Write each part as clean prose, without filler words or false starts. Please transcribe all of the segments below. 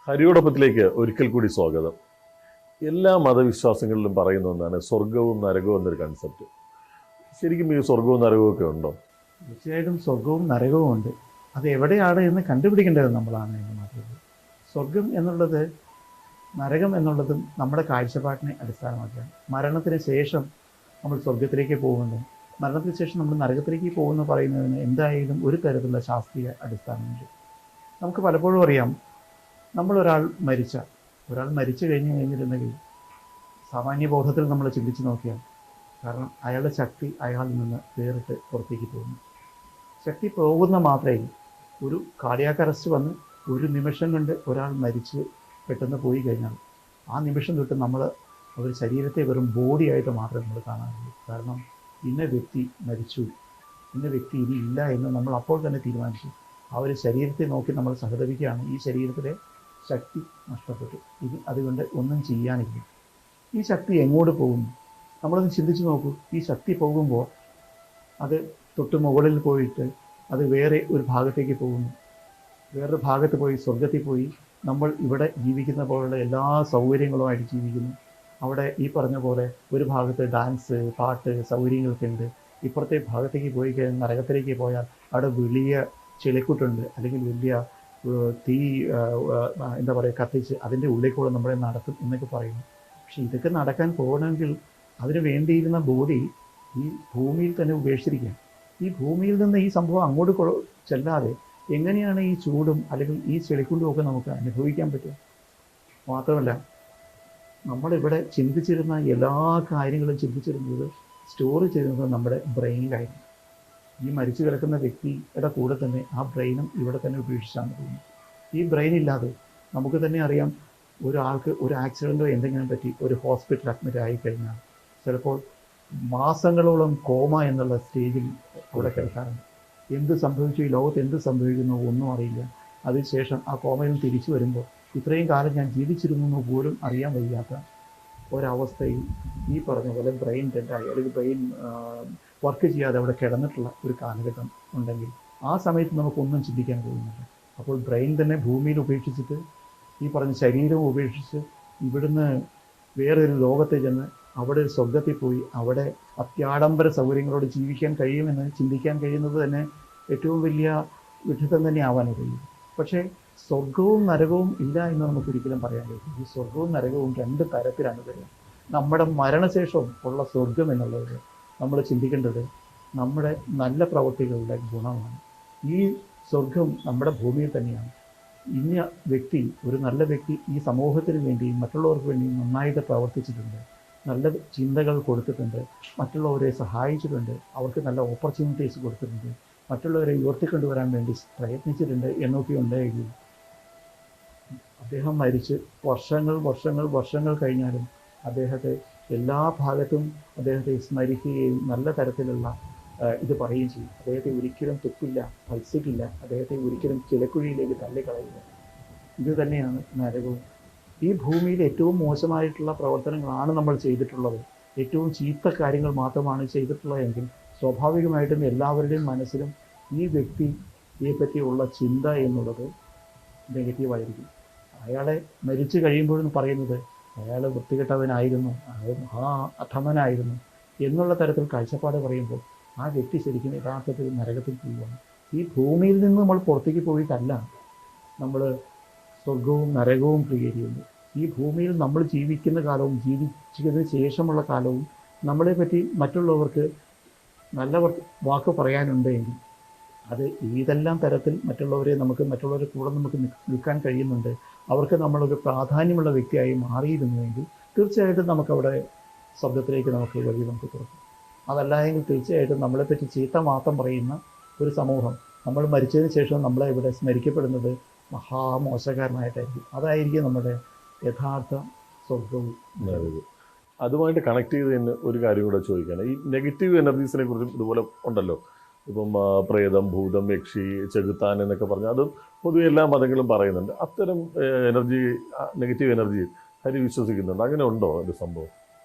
ഹരിയോടൊപ്പത്തിലേക്ക് ഒരിക്കൽ കൂടി സ്വാഗതം. എല്ലാ മതവിശ്വാസങ്ങളിലും പറയുന്ന ഒന്നാണ് സ്വർഗവും നരകവും എന്നൊരു കൺസെപ്റ്റ്. ശരിക്കും ഈ സ്വർഗവും നരകവും ഒക്കെ ഉണ്ടോ? തീർച്ചയായിട്ടും സ്വർഗവും നരകവും ഉണ്ട്. അത് എവിടെയാണ് എന്ന് കണ്ടുപിടിക്കേണ്ടത് നമ്മളാണ് എന്ന് മാത്രമേ. സ്വർഗം എന്നുള്ളത് നരകം എന്നുള്ളതും നമ്മുടെ കാഴ്ചപ്പാടിനെ അടിസ്ഥാനമാക്കിയാണ്. മരണത്തിന് ശേഷം നമ്മൾ സ്വർഗത്തിലേക്ക് പോകുന്നു, മരണത്തിന് ശേഷം നമ്മൾ നരകത്തിലേക്ക് പോകുന്നു പറയുന്നതിന് എന്തായാലും ഒരു തരത്തിലുള്ള ശാസ്ത്രീയ അടിസ്ഥാനമുണ്ട്. നമുക്ക് പലപ്പോഴും അറിയാം, ഒരാൾ മരിച്ചു കഴിഞ്ഞിട്ടുണ്ടെങ്കിൽ സാമാന്യ ബോധത്തിൽ നമ്മൾ ചിന്തിച്ച് നോക്കിയാൽ, കാരണം അയാളുടെ ശക്തി അയാളിൽ നിന്ന് വേറിട്ട് പുറത്തേക്ക് പോകുന്നു. ശക്തി പോകുന്ന മാത്രമേ ഒരു കാർഡിയാക് അറസ്റ്റ് വന്ന് ഒരു നിമിഷം കൊണ്ട് ഒരാൾ മരിച്ച് പെട്ടെന്ന് പോയി കഴിഞ്ഞാൽ ആ നിമിഷം തൊട്ട് നമ്മൾ ഒരു ശരീരത്തെ വെറും ബോഡിയായിട്ട് മാത്രമേ നമ്മൾ കാണാറുള്ളൂ. കാരണം ഇന്ന വ്യക്തി മരിച്ചു, ഇന്ന വ്യക്തി ഇനി ഇല്ല എന്ന് നമ്മൾ അപ്പോൾ തന്നെ തീരുമാനിച്ചു. ആ ഒരു ശരീരത്തെ നോക്കി നമ്മൾ സഹതപിക്കുകയാണ്. ഈ ശരീരത്തിലെ ശക്തി നഷ്ടപ്പെട്ടു, ഇനി അതുകൊണ്ട് ഒന്നും ചെയ്യാനില്ല. ഈ ശക്തി എങ്ങോട്ട് പോകുന്നു? നമ്മളൊന്ന് ചിന്തിച്ച് നോക്കൂ. ഈ ശക്തി പോകുമ്പോൾ അത് തൊട്ട് മുകളിൽ പോയിട്ട് അത് വേറെ ഒരു ഭാഗത്തേക്ക് പോകുന്നു. വേറൊരു ഭാഗത്ത് പോയി സ്വർഗത്തിൽ പോയി നമ്മൾ ഇവിടെ ജീവിക്കുന്ന പോലുള്ള എല്ലാ സൗകര്യങ്ങളുമായിട്ട് ജീവിക്കുന്നു. അവിടെ ഈ പറഞ്ഞ പോലെ ഒരു ഭാഗത്ത് ഡാൻസ്, പാട്ട്, സൗകര്യങ്ങളൊക്കെ ഉണ്ട്. ഇപ്പുറത്തെ ഭാഗത്തേക്ക് പോയി കഴിഞ്ഞാൽ, നരകത്തിലേക്ക് പോയാൽ അവിടെ വലിയ ചെളിക്കുട്ടുണ്ട്, അല്ലെങ്കിൽ വലിയ തീ എന്താ പറയുക കത്തിച്ച് അതിൻ്റെ ഉള്ളിൽ കൂടെ നമ്മളെ നടത്തും എന്നൊക്കെ പറയുന്നു. പക്ഷെ ഇതൊക്കെ നടക്കാൻ പോകണമെങ്കിൽ അതിന് വേണ്ടിയിരുന്ന ബോഡി ഈ ഭൂമിയിൽ തന്നെ ഉപേക്ഷിച്ചിരിക്കുക. ഈ ഭൂമിയിൽ നിന്ന് ഈ സംഭവം അങ്ങോട്ട് ചെല്ലാതെ എങ്ങനെയാണ് ഈ ചൂടും അല്ലെങ്കിൽ ഈ ചെളിക്കുണ്ടും ഒക്കെ നമുക്ക് അനുഭവിക്കാൻ പറ്റും? മാത്രമല്ല, നമ്മളിവിടെ ചിന്തിച്ചിരുന്ന എല്ലാ കാര്യങ്ങളും ചിന്തിച്ചിരുന്നത്, സ്റ്റോർ ചെയ്യുന്നത് നമ്മുടെ ബ്രെയിനിലായിരുന്നു. ഈ മരിച്ചു കിടക്കുന്ന വ്യക്തിയുടെ കൂടെ തന്നെ ആ ബ്രെയിനും ഇവിടെ തന്നെ ഉപേക്ഷിച്ചാണ് പോകുന്നത്. ഈ ബ്രെയിൻ ഇല്ലാതെ നമുക്ക് തന്നെ അറിയാം, ഒരാൾക്ക് ഒരു ആക്സിഡൻറ്റോ എന്തെങ്കിലും പറ്റി ഒരു ഹോസ്പിറ്റൽ അഡ്മിറ്റ് ആയിക്കഴിഞ്ഞാൽ ചിലപ്പോൾ മാസങ്ങളോളം കോമ എന്നുള്ള സ്റ്റേജിൽ അവിടെ കിടക്കാറുണ്ട്. എന്ത് സംഭവിച്ചു, ഈ ലോകത്ത് എന്ത് സംഭവിക്കുന്നു ഒന്നും അറിയില്ല. അതിനുശേഷം ആ കോമയിൽ നിന്ന് തിരിച്ചു വരുമ്പോൾ ഇത്രയും കാലം ഞാൻ ജീവിച്ചിരുന്നു എന്ന് പോലും അറിയാൻ വയ്യാത്ത ഒരവസ്ഥയിൽ ഈ പറഞ്ഞ പോലെ ബ്രെയിൻ ഡെഡായി അല്ലെങ്കിൽ ബ്രെയിൻ വർക്ക് ചെയ്യാതെ അവിടെ കിടന്നിട്ടുള്ള ഒരു കാലഘട്ടം ഉണ്ടെങ്കിൽ ആ സമയത്ത് നമുക്കൊന്നും ചിന്തിക്കാൻ കഴിയുന്നില്ല. അപ്പോൾ ബ്രെയിൻ തന്നെ ഭൂമിയിൽ ഉപേക്ഷിച്ചിട്ട് ഈ പറഞ്ഞ ശരീരം ഉപേക്ഷിച്ച് ഇവിടുന്ന് വേറൊരു ലോകത്ത് ചെന്ന് അവിടെ ഒരു സ്വർഗത്തിൽ പോയി അവിടെ അത്യാഡംബര സൗകര്യങ്ങളോട് ജീവിക്കാൻ കഴിയുമെന്ന് ചിന്തിക്കാൻ കഴിയുന്നത് തന്നെ ഏറ്റവും വലിയ വിഡ്ഢിത്തം തന്നെ ആവാനേ കഴിയും. പക്ഷേ സ്വർഗവും നരകവും ഇല്ല എന്ന് നമുക്കൊരിക്കലും പറയാൻ കഴിയും. ഈ സ്വർഗവും നരകവും രണ്ട് തരത്തിലാണ് വരിക. നമ്മുടെ മരണശേഷം ഉള്ള സ്വർഗം എന്നുള്ളത് നമ്മൾ ചിന്തിക്കേണ്ടത് നമ്മുടെ നല്ല പ്രവൃത്തികളുടെ ഗുണമാണ്. ഈ സ്വർഗം നമ്മുടെ ഭൂമിയിൽ തന്നെയാണ്. ഇന്ന വ്യക്തി, ഒരു നല്ല വ്യക്തി ഈ സമൂഹത്തിന് വേണ്ടിയും മറ്റുള്ളവർക്ക് വേണ്ടിയും നന്നായിട്ട് പ്രവർത്തിച്ചിട്ടുണ്ട്, നല്ല ചിന്തകൾ കൊടുത്തിട്ടുണ്ട്, മറ്റുള്ളവരെ സഹായിച്ചിട്ടുണ്ട്, അവർക്ക് നല്ല ഓപ്പർച്യൂണിറ്റീസ് കൊടുത്തിട്ടുണ്ട്, മറ്റുള്ളവരെ ഉയർത്തിക്കൊണ്ടുവരാൻ വേണ്ടി പ്രയത്നിച്ചിട്ടുണ്ട് എന്നൊക്കെ ഉണ്ടെങ്കിൽ അദ്ദേഹം മരിച്ച് വർഷങ്ങൾ കഴിഞ്ഞാലും അദ്ദേഹത്തെ എല്ലാ ഭാഗത്തും അദ്ദേഹത്തെ സ്മരിക്കുകയും നല്ല തരത്തിലുള്ള ഇത് പറയുകയും ചെയ്യും. അദ്ദേഹത്തെ ഒരിക്കലും തുപ്പില്ല, ഭത്സിക്കില്ല, അദ്ദേഹത്തെ ഒരിക്കലും ചിലക്കുഴിയിലേക്ക് തള്ളിക്കളയില്ല. ഇത് തന്നെയാണ് നരകവും. ഈ ഭൂമിയിൽ ഏറ്റവും മോശമായിട്ടുള്ള പ്രവർത്തനങ്ങളാണ് നമ്മൾ ചെയ്തിട്ടുള്ളത്, ഏറ്റവും ചീത്ത കാര്യങ്ങൾ മാത്രമാണ് ചെയ്തിട്ടുള്ളതെങ്കിൽ സ്വാഭാവികമായിട്ടും എല്ലാവരുടെയും മനസ്സിലും ഈ വ്യക്തിയെ പറ്റിയുള്ള ചിന്ത എന്നുള്ളത് നെഗറ്റീവായിരിക്കും. അയാളെ മരിച്ചു കഴിയുമ്പോഴും പറയുന്നത് അയാൾ വൃത്തികെട്ടവനായിരുന്നു, അധമനായിരുന്നു എന്നുള്ള തരത്തിൽ കാഴ്ചപ്പാട് പറയുമ്പോൾ ആ വ്യക്തി ശരിക്കും യഥാർത്ഥത്തിൽ നരകത്തിൽ പോവുകയാണ്. ഈ ഭൂമിയിൽ നിന്ന് നമ്മൾ പുറത്തേക്ക് പോയിട്ടല്ല നമ്മൾ സ്വർഗവും നരകവും ക്രിയേറ്റ്. ഈ ഭൂമിയിൽ നമ്മൾ ജീവിക്കുന്ന കാലവും ജീവിച്ചതിന് ശേഷമുള്ള കാലവും നമ്മളെ പറ്റി മറ്റുള്ളവർക്ക് നല്ല വാക്ക് പറയാനുണ്ടെങ്കിൽ അത് ഏതെല്ലാം തരത്തിൽ മറ്റുള്ളവരെ കൂടെ നമുക്ക് നിൽക്കാൻ കഴിയുന്നുണ്ട്, അവർക്ക് നമ്മളൊരു പ്രാധാന്യമുള്ള വ്യക്തിയായി മാറിയിരുന്നുവെങ്കിൽ തീർച്ചയായിട്ടും നമുക്കവിടെ ശബ്ദത്തിലേക്ക് വഴി നമുക്ക് തുറക്കും. അതല്ല എങ്കിൽ തീർച്ചയായിട്ടും നമ്മളെപ്പറ്റി ചീത്ത മാത്രം പറയുന്ന ഒരു സമൂഹം നമ്മൾ മരിച്ചതിന് ശേഷം നമ്മളെ ഇവിടെ സ്മരിക്കപ്പെടുന്നത് മഹാമോശക്കാരനായിട്ടായിരിക്കും. അതായിരിക്കും നമ്മുടെ യഥാർത്ഥ സ്വർഗവും. അതുമായിട്ട് കണക്ട് ചെയ്ത് തന്നെ ഒരു കാര്യം കൂടെ ചോദിക്കുകയാണ്. ഈ നെഗറ്റീവ് എനർജീസിനെ കുറിച്ചും ഇതുപോലെ ഉണ്ടല്ലോ. ഇപ്പം പ്രേതം, ഭൂതം, യക്ഷി, ചെകുത്താൻ എന്നൊക്കെ പറഞ്ഞാൽ അത് പൊതുവെ എല്ലാ മതങ്ങളും പറയുന്നുണ്ട്. അത്തരം നെഗറ്റീവ് എനർജി ഹരി വിശ്വസിക്കുന്നുണ്ട്. അങ്ങനെ ഉണ്ടോ ഒരു സംഭവം?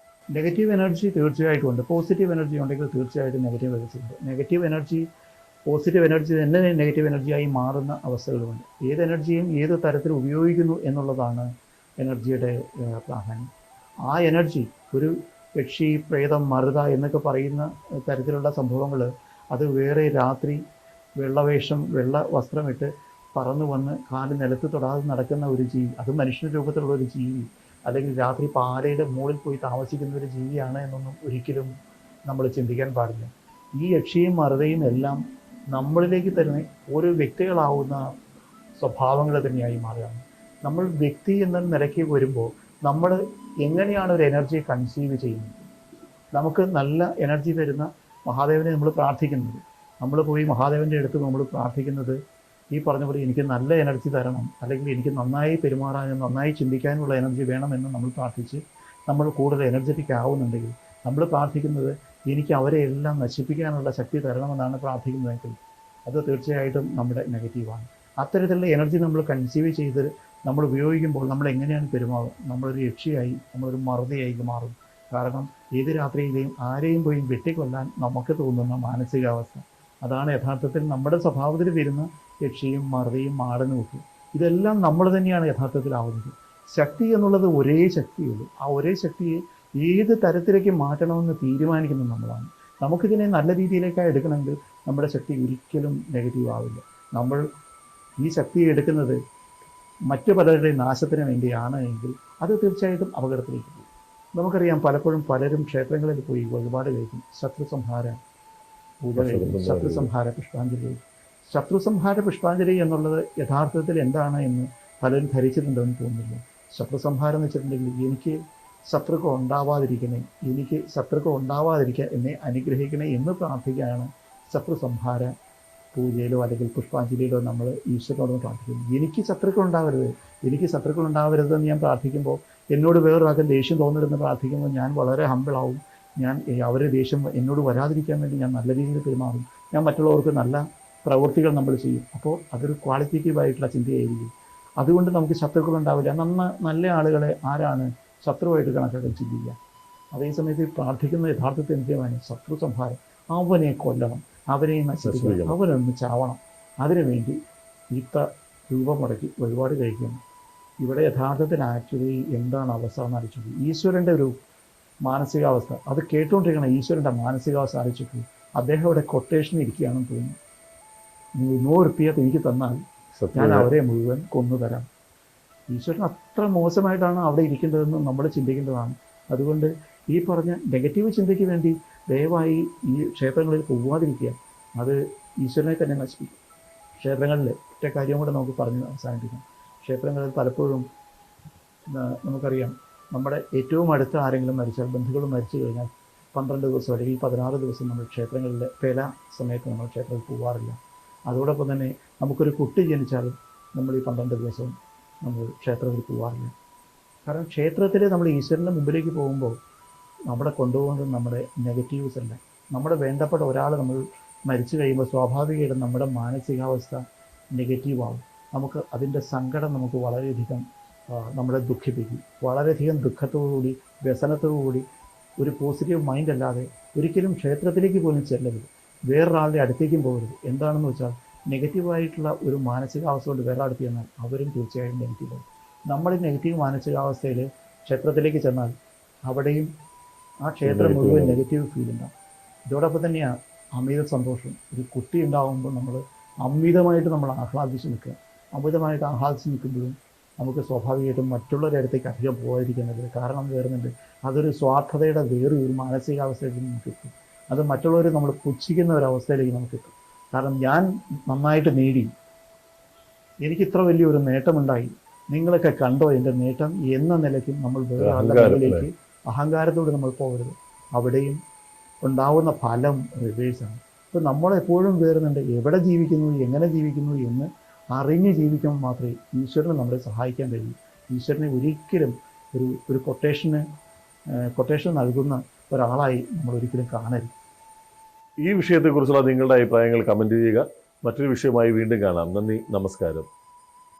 നെഗറ്റീവ് എനർജി തീർച്ചയായിട്ടും ഉണ്ട്. പോസിറ്റീവ് എനർജി ഉണ്ടെങ്കിൽ തീർച്ചയായിട്ടും നെഗറ്റീവ് എനർജി ഉണ്ട്. നെഗറ്റീവ് എനർജി പോസിറ്റീവ് എനർജി തന്നെ നെഗറ്റീവ് എനർജിയായി മാറുന്ന അവസ്ഥകളുമുണ്ട്. ഏത് എനർജിയും ഏത് തരത്തിൽ ഉപയോഗിക്കുന്നു എന്നുള്ളതാണ് എനർജിയുടെ പ്രാധാന്യം. ആ എനർജി ഒരു യക്ഷി, പ്രേതം, മറുത എന്നൊക്കെ പറയുന്ന തരത്തിലുള്ള സംഭവങ്ങൾ, അത് വേറെ രാത്രി വെള്ളവേഷം, വെള്ള വസ്ത്രമിട്ട് പറന്നു വന്ന് കാല് നിലത്ത് തൊടാതെ നടക്കുന്ന ഒരു ജീവി, അത് മനുഷ്യ രൂപത്തിലുള്ള ഒരു ജീവി, അല്ലെങ്കിൽ രാത്രി പാലയുടെ മുകളിൽ പോയി താമസിക്കുന്ന ഒരു ജീവിയാണ് എന്നൊന്നും ഒരിക്കലും നമ്മൾ ചിന്തിക്കാൻ പാടില്ല. ഈ യക്ഷിയും മറുതയും എല്ലാം നമ്മളിലേക്ക് തന്നെ ഓരോ വ്യക്തികളാവുന്ന സ്വഭാവങ്ങൾ തന്നെയായി മാറുകയാണ്. നമ്മൾ വ്യക്തി എന്ന നിലയ്ക്ക് വരുമ്പോൾ നമ്മൾ എങ്ങനെയാണ് ഒരു എനർജിയെ കൺസീവ് ചെയ്യുന്നത്? നമുക്ക് നല്ല എനർജി തരുന്ന മഹാദേവനെ നമ്മൾ പ്രാർത്ഥിക്കുന്നത്, നമ്മൾ പോയി മഹാദേവൻ്റെ അടുത്ത് നമ്മൾ പ്രാർത്ഥിക്കുന്നത് ഈ പറഞ്ഞ പോലെ എനിക്ക് നല്ല എനർജി തരണം, അല്ലെങ്കിൽ എനിക്ക് നന്നായി പെരുമാറാനും നന്നായി ചിന്തിക്കാനുള്ള എനർജി വേണമെന്ന് നമ്മൾ പ്രാർത്ഥിച്ച് നമ്മൾ കൂടുതൽ എനർജറ്റിക് ആവുന്നുണ്ടെങ്കിൽ നമ്മൾ പ്രാർത്ഥിക്കുന്നത് എനിക്ക് അവരെ എല്ലാം നശിപ്പിക്കാനുള്ള ശക്തി തരണമെന്നാണ് പ്രാർത്ഥിക്കുന്നതെങ്കിൽ അത് തീർച്ചയായിട്ടും നമ്മുടെ നെഗറ്റീവാണ്. അത്തരത്തിലുള്ള എനർജി നമ്മൾ കൺസീവ് ചെയ്ത് നമ്മൾ ഉപയോഗിക്കുമ്പോൾ നമ്മൾ എങ്ങനെയാണ് പെരുമാറുക? നമ്മളൊരു യക്ഷിയായി, നമ്മളൊരു മറുതയായി മാറും. കാരണം ഏത് രാത്രിയിലെയും ആരെയും പോയി വെട്ടിക്കൊല്ലാൻ നമുക്ക് തോന്നുന്ന മാനസികാവസ്ഥ, അതാണ് യഥാർത്ഥത്തിൽ നമ്മുടെ സ്വഭാവത്തിൽ വരുന്ന യക്ഷിയും മറുതയും ആടനും ഒക്കെ. ഇതെല്ലാം നമ്മൾ തന്നെയാണ് യഥാർത്ഥത്തിലാവുന്നത്. ശക്തി എന്നുള്ളത് ഒരേ ശക്തിയുള്ളൂ. ആ ഒരേ ശക്തിയെ ഏത് തരത്തിലേക്ക് മാറ്റണമെന്ന് തീരുമാനിക്കുന്നത് നമ്മളാണ്. നമുക്കിതിനെ നല്ല രീതിയിലേക്കായി എടുക്കണമെങ്കിൽ നമ്മുടെ ശക്തി ഒരിക്കലും നെഗറ്റീവ് ആവില്ല. നമ്മൾ ഈ ശക്തിയെ എടുക്കുന്നത് മറ്റു പലരുടെയും നാശത്തിന് വേണ്ടിയാണ് എങ്കിൽ അത് തീർച്ചയായിട്ടും അപകടത്തിലേക്ക് പോകും. നമുക്കറിയാം, പലപ്പോഴും പലരും ക്ഷേത്രങ്ങളിൽ പോയി വഴിപാട് കഴിക്കും. ശത്രുസംഹാര പൂജ കഴിക്കും, ശത്രുസംഹാര പുഷ്പാഞ്ജലി. ശത്രുസംഹാര പുഷ്പാഞ്ജലി എന്നുള്ളത് യഥാർത്ഥത്തിൽ എന്താണ് എന്ന് പലരും ധരിച്ചിട്ടുണ്ടെന്ന് തോന്നുന്നില്ല. ശത്രുസംഹാരം എന്ന് വെച്ചിട്ടുണ്ടെങ്കിൽ എനിക്ക് ശത്രുക്കൾ ഉണ്ടാവാതിരിക്കണേ, എനിക്ക് ശത്രുക്കൾ ഉണ്ടാവാതിരിക്കാൻ എന്നെ അനുഗ്രഹിക്കണേ എന്ന് പ്രാർത്ഥിക്കുകയാണ് ശത്രുസംഹാര പൂജയിലോ അല്ലെങ്കിൽ പുഷ്പാഞ്ജലിയിലോ നമ്മൾ ഈശ്വരനോട് പ്രാർത്ഥിക്കുന്നു. എനിക്ക് ശത്രുക്കൾ ഉണ്ടാവരുത്, എനിക്ക് ശത്രുക്കൾ ഉണ്ടാവരുതെന്ന് ഞാൻ പ്രാർത്ഥിക്കുമ്പോൾ, എന്നോട് വേറൊരാൾക്ക് ദേഷ്യം തോന്നരുതെന്ന് പ്രാർത്ഥിക്കുമ്പോൾ ഞാൻ വളരെ ഹമ്പിളാവും. ഞാൻ അവരെ ദേഷ്യം എന്നോട് വരാതിരിക്കാൻ വേണ്ടി ഞാൻ നല്ല രീതിയിൽ പെരുമാറും. ഞാൻ മറ്റുള്ളവർക്ക് നല്ല പ്രവൃത്തികൾ നമ്മൾ ചെയ്യും. അപ്പോൾ അതൊരു ക്വാളിറ്റേറ്റീവായിട്ടുള്ള ചിന്തയായിരിക്കും. അതുകൊണ്ട് നമുക്ക് ശത്രുക്കൾ ഉണ്ടാവില്ല. നല്ല ആളുകളെ ആരാണ് ശത്രുവായിട്ട് കണക്കാക്കാൻ ചിന്തിക്കുക? അതേസമയത്ത് പ്രാർത്ഥിക്കുന്ന യഥാർത്ഥത്തിൽ എന്തുമാണ്? ശത്രു സംഹാരം. അവനെ കൊല്ലണം, അവനെ നശിപ്പിക്കണം, അവനൊന്ന് ചാവണം. അതിനുവേണ്ടി ഇത്ര രൂപ മുടക്കി വഴിപാട് കഴിക്കണം. ഇവിടെ യഥാർത്ഥത്തിൽ ആക്ച്വലി എന്താണ് അവസ്ഥ എന്ന് അറിയിച്ചത്? ഈശ്വരൻ്റെ ഒരു മാനസികാവസ്ഥ അത് കേട്ടുകൊണ്ടിരിക്കണം. ഈശ്വരൻ്റെ മാനസികാവസ്ഥ അറിയിച്ചിട്ട് അദ്ദേഹം ഇവിടെ കൊട്ടേഷൻ ഇരിക്കുകയാണെന്ന് തോന്നുന്നു. 100 റുപ്യ എനിക്ക് തന്നാൽ ഞാൻ അവരെ മുഴുവൻ കൊന്നുതരാം. ഈശ്വരൻ അത്ര മോശമായിട്ടാണ് അവിടെ ഇരിക്കേണ്ടതെന്ന് നമ്മൾ ചിന്തിക്കേണ്ടതാണ്. അതുകൊണ്ട് ഈ പറഞ്ഞ നെഗറ്റീവ് ചിന്തയ്ക്ക് വേണ്ടി ദയവായി ഈ ക്ഷേത്രങ്ങളിൽ പോവാതിരിക്കുക. അത് ഈശ്വരനെ തന്നെ നശിപ്പിക്കും. ക്ഷേത്രങ്ങളിൽ ഒറ്റ കാര്യം കൂടെ നമുക്ക് പറഞ്ഞ് അവസാനിപ്പിക്കാം. ക്ഷേത്രങ്ങളിൽ പലപ്പോഴും നമുക്കറിയാം, നമ്മുടെ ഏറ്റവും അടുത്ത ആരെങ്കിലും മരിച്ചാൽ, ബന്ധുക്കൾ മരിച്ചു കഴിഞ്ഞാൽ 12 ദിവസം അല്ലെങ്കിൽ 16 ദിവസം നമ്മൾ ക്ഷേത്രങ്ങളിൽ പല സമയത്ത് നമ്മൾ ക്ഷേത്രത്തിൽ പോകാറില്ല. അതോടൊപ്പം തന്നെ നമുക്കൊരു കുട്ടി ജനിച്ചാലും നമ്മൾ ഈ 12 ദിവസവും നമ്മൾ ക്ഷേത്രത്തിൽ പോകാറില്ല. കാരണം ക്ഷേത്രത്തിൽ നമ്മൾ ഈശ്വരൻ്റെ മുമ്പിലേക്ക് പോകുമ്പോൾ നമ്മളെ കൊണ്ടുപോകുന്നത് നമ്മുടെ നെഗറ്റീവ്സ് അല്ല. നമ്മുടെ വേണ്ടപ്പെട്ട ഒരാൾ നമ്മൾ മരിച്ചു കഴിയുമ്പോൾ സ്വാഭാവികമായിട്ടും നമ്മുടെ മാനസികാവസ്ഥ നെഗറ്റീവാകും. നമുക്ക് അതിൻ്റെ സങ്കടം നമുക്ക് വളരെയധികം നമ്മളെ ദുഃഖിപ്പിക്കും. വളരെയധികം ദുഃഖത്തോടുകൂടി, വ്യസനത്തോടുകൂടി, ഒരു പോസിറ്റീവ് മൈൻഡ് അല്ലാതെ ഒരിക്കലും ക്ഷേത്രത്തിലേക്ക് പോലും ചെല്ലരുത്. വേറൊരാളുടെ അടുത്തേക്കും പോകരുത്. എന്താണെന്ന് വെച്ചാൽ നെഗറ്റീവായിട്ടുള്ള ഒരു മാനസികാവസ്ഥ കൊണ്ട് വേറെ അടുത്ത് ചെന്നാൽ അവരും തീർച്ചയായും നെഗറ്റീവാകും. നമ്മൾ ഈ നെഗറ്റീവ് മാനസികാവസ്ഥയിൽ ക്ഷേത്രത്തിലേക്ക് ചെന്നാൽ അവിടെയും ആ ക്ഷേത്രം മുഴുവൻ നെഗറ്റീവ് ഫീൽ ഉണ്ടാകും. ഇതോടൊപ്പം തന്നെയാണ് അമിത സന്തോഷം. ഒരു കുട്ടി ഉണ്ടാകുമ്പോൾ നമ്മൾ അമിതമായിട്ട് നമ്മൾ ആഹ്ലാദിച്ച് നിൽക്കുക. അമിതമായിട്ട് ആഹ്ലാദിച്ച് നിൽക്കുമ്പോഴും നമുക്ക് സ്വാഭാവികമായിട്ടും മറ്റുള്ളവരുടെ അടുത്തേക്ക് അധികം പോകാതിരിക്കുന്നത് കാരണം വരുന്നുണ്ട്. അതൊരു സ്വാർത്ഥതയുടെ വേറൊരു മാനസികാവസ്ഥയിലേക്ക് നമുക്ക് എത്തും. അത് മറ്റുള്ളവർ നമ്മൾ പുച്ഛിക്കുന്ന ഒരവസ്ഥയിലേക്ക് നമുക്ക് എത്തും. കാരണം ഞാൻ നന്നായിട്ട് നേടി, എനിക്ക് ഇത്ര വലിയൊരു നേട്ടമുണ്ടായി, നിങ്ങളൊക്കെ കണ്ടോ എൻ്റെ നേട്ടം എന്ന നിലയ്ക്കും നമ്മൾ വേറെ ആളുടെ മുന്നിലേക്ക് അഹങ്കാരത്തോടെ നമ്മൾ പോകരുത്. അവിടെയും ഉണ്ടാവുന്ന ഫലം റിവേഴ്സാണ്. അപ്പോൾ നമ്മളെപ്പോഴും വേറുന്നുണ്ട് എവിടെ ജീവിക്കുന്നു, എങ്ങനെ ജീവിക്കുന്നു എന്ന് അറിഞ്ഞ് ജീവിക്കുമ്പോൾ മാത്രമേ ഈശ്വരനെ നമ്മളെ സഹായിക്കാൻ കഴിയൂ. ഈശ്വരനെ ഒരിക്കലും ഒരു കൊട്ടേഷൻ നൽകുന്ന ഒരാളായി നമ്മൾ ഒരിക്കലും കാണരുത്. ഈ വിഷയത്തെക്കുറിച്ചുള്ള നിങ്ങളുടെ അഭിപ്രായങ്ങൾ കമൻറ്റ് ചെയ്യുക. മറ്റൊരു വിഷയമായി വീണ്ടും കാണാം. നന്ദി, നമസ്കാരം.